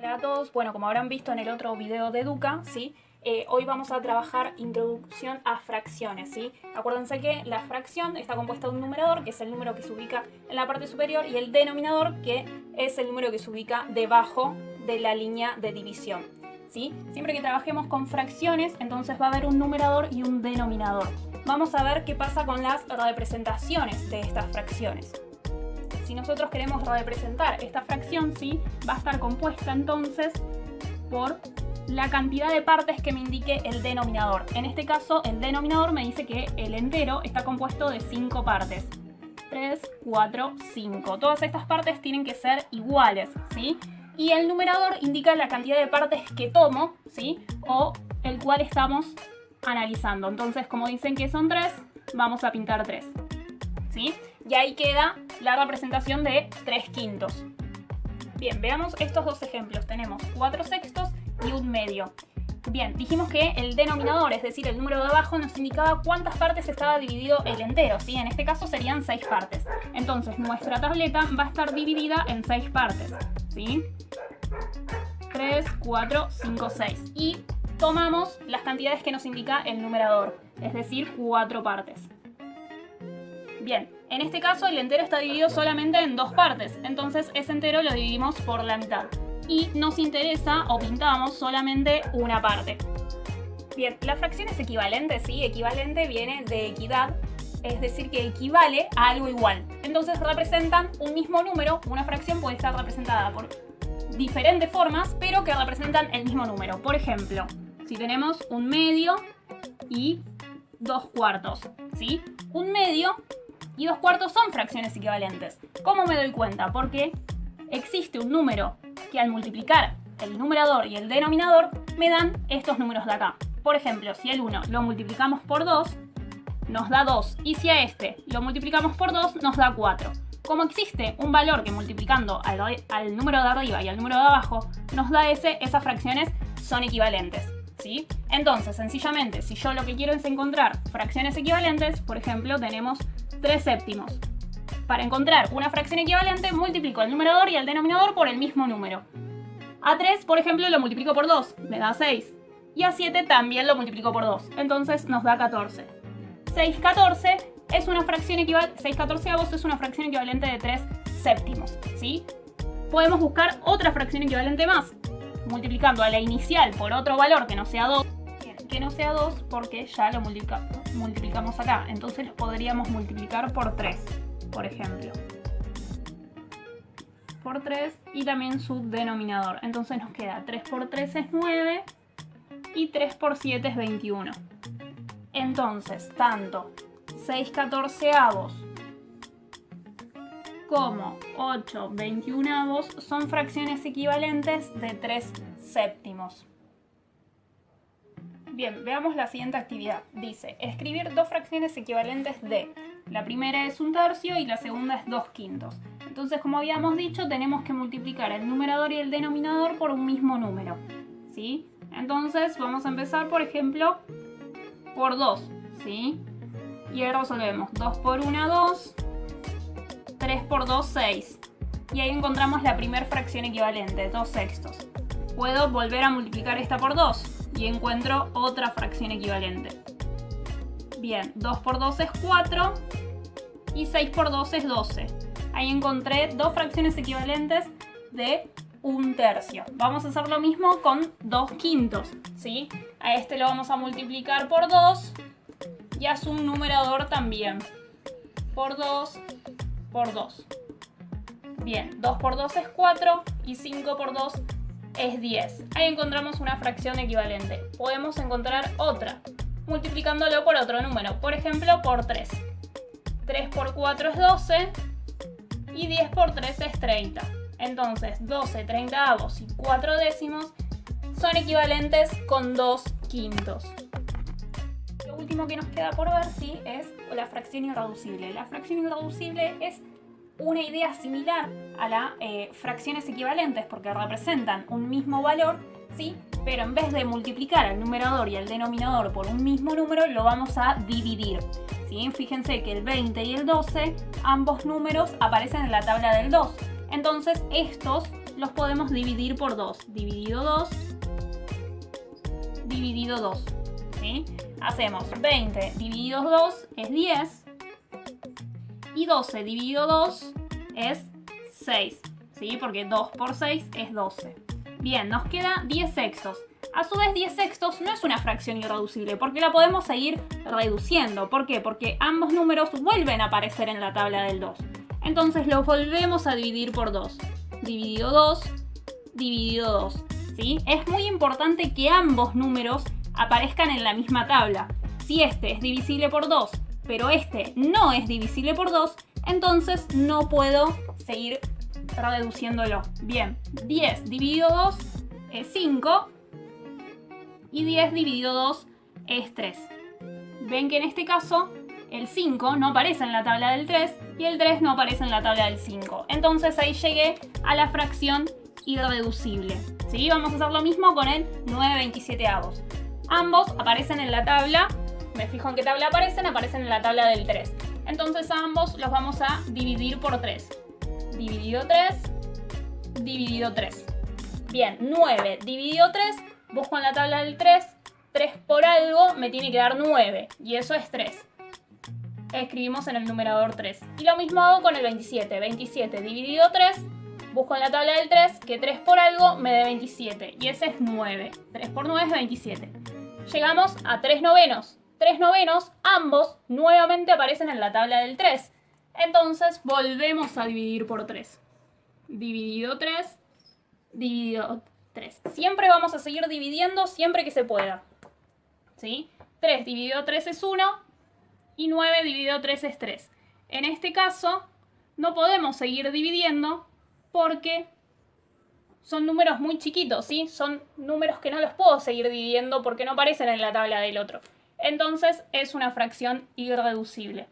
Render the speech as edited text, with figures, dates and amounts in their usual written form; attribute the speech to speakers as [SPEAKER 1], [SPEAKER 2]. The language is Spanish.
[SPEAKER 1] Hola a todos, bueno, como habrán visto en el otro video de Educa, ¿sí? Hoy vamos a trabajar introducción a fracciones, ¿sí? Acuérdense que la fracción está compuesta de un numerador, que es el número que se ubica en la parte superior, y el denominador, que es el número que se ubica debajo de la línea de división, ¿sí? Siempre que trabajemos con fracciones, entonces va a haber un numerador y un denominador. Vamos a ver qué pasa con las representaciones de estas fracciones. Si nosotros queremos representar esta fracción, ¿sí? Va a estar compuesta entonces por la cantidad de partes que me indique el denominador. En este caso, el denominador me dice que el entero está compuesto de 5 partes. 3, 4, 5. Todas estas partes tienen que ser iguales, ¿sí? Y el numerador indica la cantidad de partes que tomo, ¿sí? O el cual estamos analizando. Entonces, como dicen que son 3, vamos a pintar 3, ¿sí? Y ahí queda la representación de 3/5. Bien, veamos estos dos ejemplos. Tenemos 4/6 y 1/2. Bien, dijimos que el denominador, es decir, el número de abajo, nos indicaba cuántas partes estaba dividido el entero, ¿sí? En este caso serían 6 partes. Entonces, nuestra tableta va a estar dividida en 6 partes, ¿sí? 3, 4, 5, 6. Y tomamos las cantidades que nos indica el numerador, es decir, 4 partes. Bien, en este caso el entero está dividido solamente en 2 partes, entonces ese entero lo dividimos por la mitad. Y nos interesa o pintamos solamente una parte. Bien, la fracción es equivalente, ¿sí? Equivalente viene de equidad, es decir, que equivale a algo igual. Entonces representan un mismo número, una fracción puede estar representada por diferentes formas, pero que representan el mismo número. Por ejemplo, si tenemos 1/2 y 2/4, ¿sí? 1/2 y 2/4 son fracciones equivalentes. ¿Cómo me doy cuenta? Porque existe un número que al multiplicar el numerador y el denominador me dan estos números de acá. Por ejemplo, si el 1 lo multiplicamos por 2, nos da 2. Y si a este lo multiplicamos por 2, nos da 4. Como existe un valor que multiplicando al número de arriba y al número de abajo nos da ese, esas fracciones son equivalentes, ¿sí? Entonces, sencillamente, si yo lo que quiero es encontrar fracciones equivalentes, por ejemplo, tenemos 3/7. Para encontrar una fracción equivalente, multiplico el numerador y el denominador por el mismo número. A 3, por ejemplo, lo multiplico por 2, me da 6. Y a 7 también lo multiplico por 2, entonces nos da 14. 6/14 es una fracción equivalente, 6/14 es una fracción equivalente de 3/7, ¿sí? Podemos buscar otra fracción equivalente más, multiplicando a la inicial por otro valor que no sea 2. Que no sea 2 porque ya lo multiplicamos acá, entonces lo podríamos multiplicar por 3, por ejemplo. Por 3 y también su denominador. Entonces nos queda 3 por 3 es 9 y 3 por 7 es 21. Entonces, tanto 6/14 como 8/21 son fracciones equivalentes de 3/7. Bien, veamos la siguiente actividad. Dice, escribir dos fracciones equivalentes de. La primera es 1/3 y la segunda es 2/5. Entonces, como habíamos dicho, tenemos que multiplicar el numerador y el denominador por un mismo número, ¿sí? Entonces, vamos a empezar, por ejemplo, por 2, ¿sí? Y ahora resolvemos. 2 por 1, 2. 3 por 2, 6. Y ahí encontramos la primera fracción equivalente, 2/6. Puedo volver a multiplicar esta por 2. Y encuentro otra fracción equivalente. Bien, 2 por 2 es 4 y 6 por 2 es 12. Ahí encontré dos fracciones equivalentes de 1/3. Vamos a hacer lo mismo con 2/5, ¿sí? A este lo vamos a multiplicar por 2 y a su numerador también. Por 2, por 2. Bien, 2 por 2 es 4 y 5 por 2 es 10. Ahí encontramos una fracción equivalente. Podemos encontrar otra, multiplicándolo por otro número. Por ejemplo, por 3. 3 por 4 es 12 y 10 por 3 es 30. Entonces, 12/30 y 4/10 son equivalentes con 2/5. Lo último que nos queda por ver, ¿sí? Es la fracción irreducible. La fracción irreducible es una idea similar a las fracciones equivalentes porque representan un mismo valor, ¿sí? Pero en vez de multiplicar el numerador y el denominador por un mismo número, lo vamos a dividir, ¿sí? Fíjense que el 20 y el 12, ambos números aparecen en la tabla del 2. Entonces estos los podemos dividir por 2. Dividido 2, dividido 2. ¿Sí? Hacemos 20 dividido 2 es 10. Y 12 dividido 2 es 6. ¿Sí? Porque 2 por 6 es 12. Bien, nos queda 10 sextos. A su vez, 10 sextos no es una fracción irreducible, porque la podemos seguir reduciendo. ¿Por qué? Porque ambos números vuelven a aparecer en la tabla del 2. Entonces los volvemos a dividir por 2. Dividido 2, dividido 2. ¿Sí? Es muy importante que ambos números aparezcan en la misma tabla. Si este es divisible por 2, pero este no es divisible por 2, entonces no puedo seguir reduciéndolo. Bien, 10 dividido 2 es 5 y 10 dividido 2 es 3. Ven que en este caso el 5 no aparece en la tabla del 3 y el 3 no aparece en la tabla del 5. Entonces ahí llegué a la fracción irreducible. ¿Sí? Vamos a hacer lo mismo con el 9/27. Ambos aparecen en la tabla. Me fijo en qué tabla aparecen en la tabla del 3. Entonces a ambos los vamos a dividir por 3. Dividido 3, dividido 3. Bien, 9 dividido 3, busco en la tabla del 3. 3 por algo me tiene que dar 9, y eso es 3. Escribimos en el numerador 3. Y lo mismo hago con el 27. 27 dividido 3, busco en la tabla del 3 que 3 por algo me dé 27, y ese es 9. 3 por 9 es 27. Llegamos a 3 novenos. 3 novenos, ambos nuevamente aparecen en la tabla del 3. Entonces volvemos a dividir por 3. Dividido 3, dividido 3. Siempre vamos a seguir dividiendo siempre que se pueda. ¿Sí? 3 dividido 3 es 1 y 9 dividido 3 es 3. En este caso no podemos seguir dividiendo porque son números muy chiquitos, ¿sí? Son números que no los puedo seguir dividiendo porque no aparecen en la tabla del otro. Entonces es una fracción irreducible.